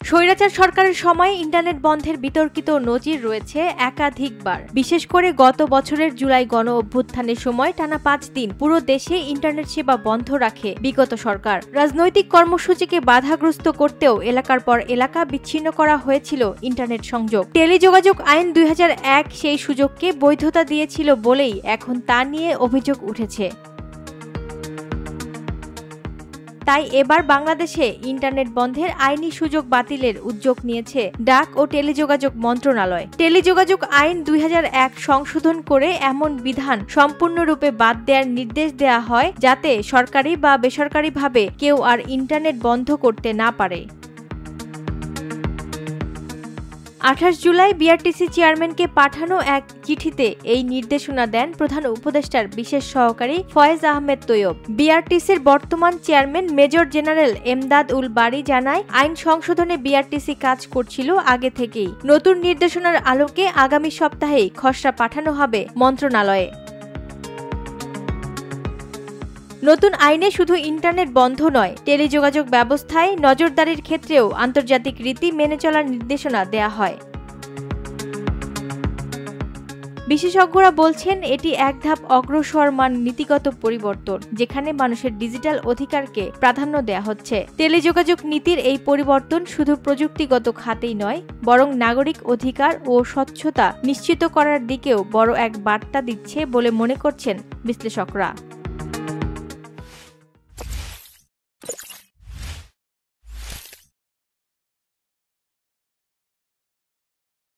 স্বৈরাচার সরকারের সময় ইন্টারনেট বন্ধের বিতর্কিত নজির রয়েছে একাধিকবার। বিশেষ করে গত বছরের জুলাই গণ অভ্যুত্থানের সময় টানা ৫ দিন পুরো দেশে ইন্টারনেট সেবা বন্ধ রাখে বিগত সরকার। রাজনৈতিক কর্মসূচিকে বাধাগ্রস্ত করতেও এলাকার পর এলাকা বিচ্ছিন্ন করা হয়েছিল ইন্টারনেট সংযোগ। টেলিযোগাযোগ আইন ২০০১ সেই সুযোগকে বৈধতা দিয়েছিল বলেই এখন তা নিয়ে অভিযোগ উঠেছে। তাই এবার বাংলাদেশে ইন্টারনেট বন্ধের আইনি সুযোগ বাতিলের উদ্যোগ নিয়েছে ডাক ও টেলিযোগাযোগ মন্ত্রণালয়। টেলিযোগাযোগ আইন ২০০১ সংশোধন করে এমন বিধান সম্পূর্ণরূপে বাদ দেওয়ার নির্দেশ দেওয়া হয় যাতে সরকারি বা বেসরকারিভাবে কেউ আর ইন্টারনেট বন্ধ করতে না পারে। ২৮ জুলাই বিআরটিসি চেয়ারম্যানকে পাঠানো এক চিঠিতে এই নির্দেশনা দেন প্রধান উপদেষ্টার বিশেষ সহকারী ফয়েজ আহমেদ তৈয়ব। বিআরটিসির বর্তমান চেয়ারম্যান মেজর জেনারেল এমদাদ উল বারী জানায়, আইন সংশোধনে বিআরটিসি কাজ করছিল আগে থেকেই। নতুন নির্দেশনার আলোকে আগামী সপ্তাহেই খসড়া পাঠানো হবে মন্ত্রণালয়ে। নতুন আইনে শুধু ইন্টারনেট বন্ধ নয়, টেলিযোগাযোগ ব্যবস্থায় নজরদারির ক্ষেত্রেও আন্তর্জাতিক রীতি মেনে চলার নির্দেশনা দেয়া হয়। বিশেষজ্ঞরা বলছেন, এটি এক ধাপ অগ্রসরমান নীতিগত পরিবর্তন, যেখানে মানুষের ডিজিটাল অধিকারকে প্রাধান্য দেয়া হচ্ছে। টেলিযোগাযোগ নীতির এই পরিবর্তন শুধু প্রযুক্তিগত খাতেই নয়, বরং নাগরিক অধিকার ও স্বচ্ছতা নিশ্চিত করার দিকেও বড় এক বার্তা দিচ্ছে বলে মনে করছেন বিশ্লেষকরা।